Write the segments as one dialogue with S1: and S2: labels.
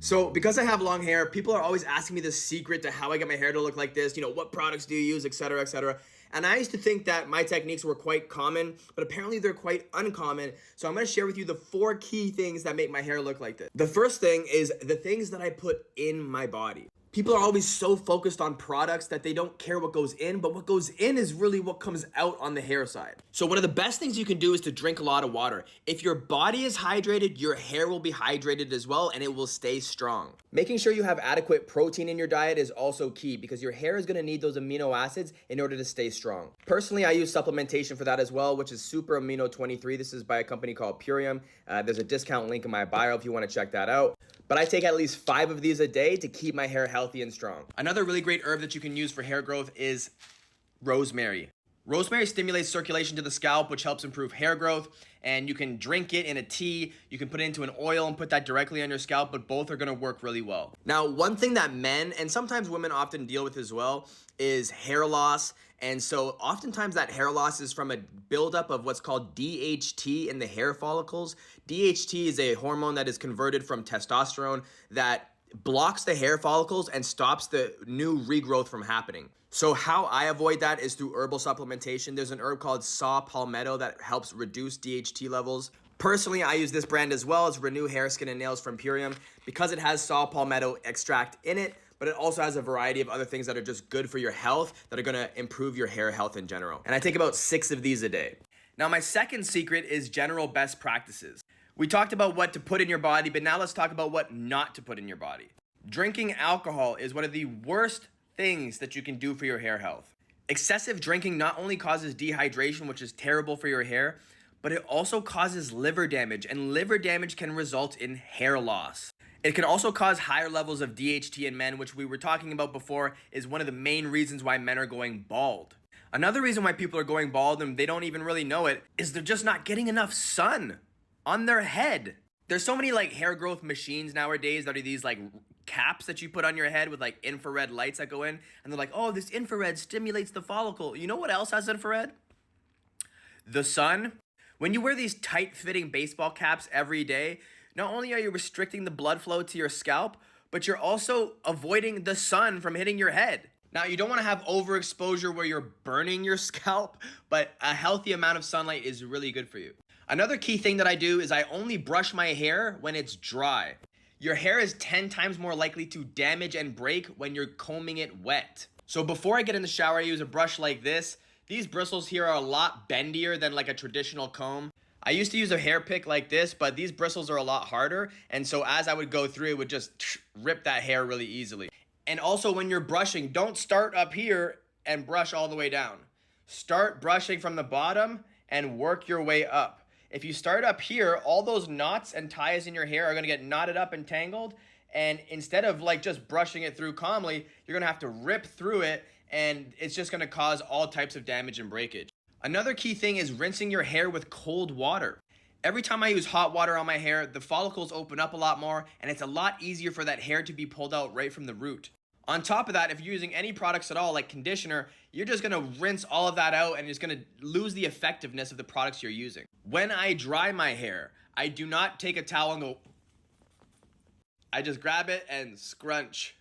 S1: So because I have long hair, people are always asking me the secret to how I get my hair to look like this, what products do you use, etc., etc. And I used to think that my techniques were quite common, but apparently they're quite uncommon. So I'm gonna share with you the 4 key things that make my hair look like this. The first thing is the things that I put in my body. People are always so focused on products that they don't care what goes in, but what goes in is really what comes out on the hair side. So one of the best things you can do is to drink a lot of water. If your body is hydrated, your hair will be hydrated as well, and it will stay strong. Making sure you have adequate protein in your diet is also key because your hair is gonna need those amino acids in order to stay strong. Personally, I use supplementation for that as well, which is Super Amino 23. This is by a company called Purium. There's a discount link in my bio if you wanna check that out. But I take at least 5 of these a day to keep my hair healthy and strong. Another really great herb that you can use for hair growth is rosemary. Rosemary stimulates circulation to the scalp, which helps improve hair growth, and you can drink it in a tea, you can put it into an oil and put that directly on your scalp, but both are gonna work really well. Now, one thing that men, and sometimes women often deal with as well, is hair loss. And so oftentimes that hair loss is from a buildup of what's called DHT in the hair follicles. DHT is a hormone that is converted from testosterone that blocks the hair follicles and stops the new regrowth from happening. So how I avoid that is through herbal supplementation. There's an herb called saw palmetto that helps reduce DHT levels. Personally, I use this brand as well. It's Renew Hair, Skin, and Nails from Purium because it has saw palmetto extract in it, but it also has a variety of other things that are just good for your health that are gonna improve your hair health in general. And I take about 6 of these a day. Now, my second secret is general best practices. We talked about what to put in your body, but now let's talk about what not to put in your body. Drinking alcohol is one of the worst things that you can do for your hair health. Excessive drinking not only causes dehydration, which is terrible for your hair, but it also causes liver damage, and liver damage can result in hair loss. It can also cause higher levels of DHT in men, which we were talking about before is one of the main reasons why men are going bald. Another reason why people are going bald and they don't even really know it is they're just not getting enough sun on their head. There's so many hair growth machines nowadays that are these caps that you put on your head with infrared lights that go in, and they're like, oh, this infrared stimulates the follicle. You know what else has infrared? The sun. When you wear these tight-fitting baseball caps every day, not only are you restricting the blood flow to your scalp, but you're also avoiding the sun from hitting your head. Now, you don't want to have overexposure where you're burning your scalp, but a healthy amount of sunlight is really good for you. Another key thing that I do is I only brush my hair when it's dry. Your hair is 10 times more likely to damage and break when you're combing it wet. So before I get in the shower, I use a brush like this. These bristles here are a lot bendier than a traditional comb. I used to use a hair pick like this, but these bristles are a lot harder. And so as I would go through, it would just rip that hair really easily. And also when you're brushing, don't start up here and brush all the way down. Start brushing from the bottom and work your way up. If you start up here, all those knots and ties in your hair are gonna get knotted up and tangled. And instead of just brushing it through calmly, you're gonna have to rip through it, and it's just gonna cause all types of damage and breakage. Another key thing is rinsing your hair with cold water. Every time I use hot water on my hair, the follicles open up a lot more, and it's a lot easier for that hair to be pulled out right from the root. On top of that, if you're using any products at all, like conditioner, you're just gonna rinse all of that out and it's gonna lose the effectiveness of the products you're using. When I dry my hair, I do not take a towel and go, I just grab it and scrunch.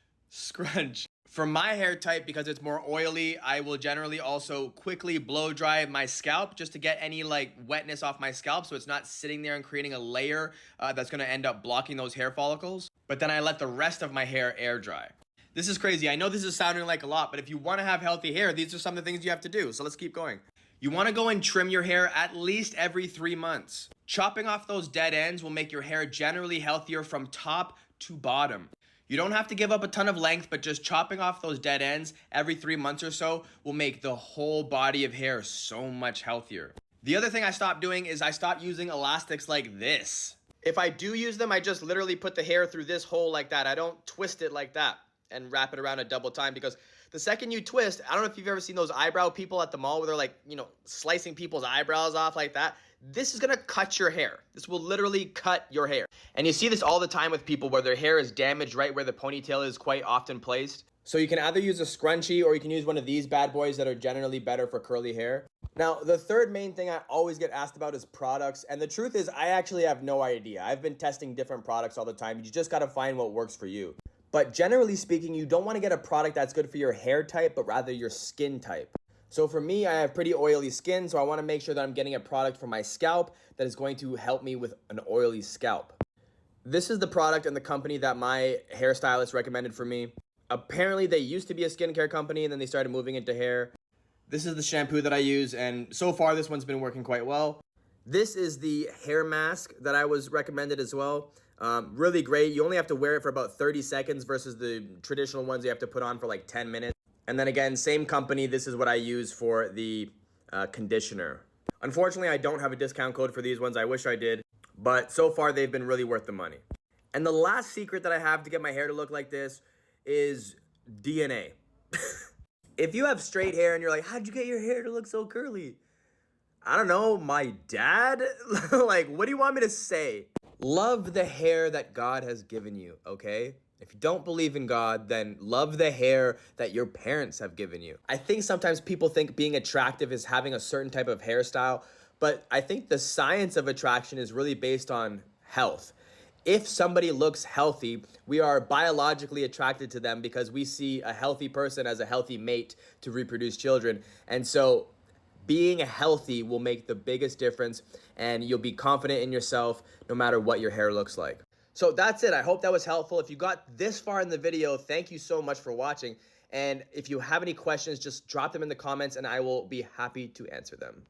S1: For my hair type, because it's more oily, I will generally also quickly blow dry my scalp just to get any wetness off my scalp so it's not sitting there and creating a layer that's gonna end up blocking those hair follicles. But then I let the rest of my hair air dry. This is crazy. I know this is sounding like a lot, but if you want to have healthy hair, these are some of the things you have to do. So let's keep going. You want to go and trim your hair at least every 3 months. Chopping off those dead ends will make your hair generally healthier from top to bottom. You don't have to give up a ton of length, but just chopping off those dead ends every 3 months or so will make the whole body of hair so much healthier. The other thing I stopped doing is I stopped using elastics like this. If I do use them, I just literally put the hair through this hole like that. I don't twist it like that and wrap it around a double time, because the second you twist, I don't know if you've ever seen those eyebrow people at the mall where they're slicing people's eyebrows off like that. This is gonna cut your hair. This will literally cut your hair. And you see this all the time with people where their hair is damaged right where the ponytail is quite often placed. So you can either use a scrunchie or you can use one of these bad boys that are generally better for curly hair. Now, the third main thing I always get asked about is products. And the truth is, I actually have no idea. I've been testing different products all the time. You just got to find what works for you. But generally speaking, you don't want to get a product that's good for your hair type, but rather your skin type. So for me, I have pretty oily skin, so I want to make sure that I'm getting a product for my scalp that is going to help me with an oily scalp. This is the product and the company that my hairstylist recommended for me. Apparently, they used to be a skincare company and then they started moving into hair. This is the shampoo that I use, and so far this one's been working quite well. This is the hair mask that I was recommended as well. Really great. You only have to wear it for about 30 seconds versus the traditional ones you have to put on for like 10 minutes. And then again, same company, this is what I use for the conditioner. Unfortunately, I don't have a discount code for these ones. I wish I did, but so far they've been really worth the money. And the last secret that I have to get my hair to look like this is DNA. If you have straight hair and you're like, how'd you get your hair to look so curly? I don't know, my dad? Like, what do you want me to say? Love the hair that God has given you, okay? If you don't believe in God, then love the hair that your parents have given you. I think sometimes people think being attractive is having a certain type of hairstyle, but I think the science of attraction is really based on health. If somebody looks healthy, we are biologically attracted to them because we see a healthy person as a healthy mate to reproduce children. And so being healthy will make the biggest difference, and you'll be confident in yourself no matter what your hair looks like. So that's it. I hope that was helpful. If you got this far in the video, thank you so much for watching. And if you have any questions, just drop them in the comments and I will be happy to answer them.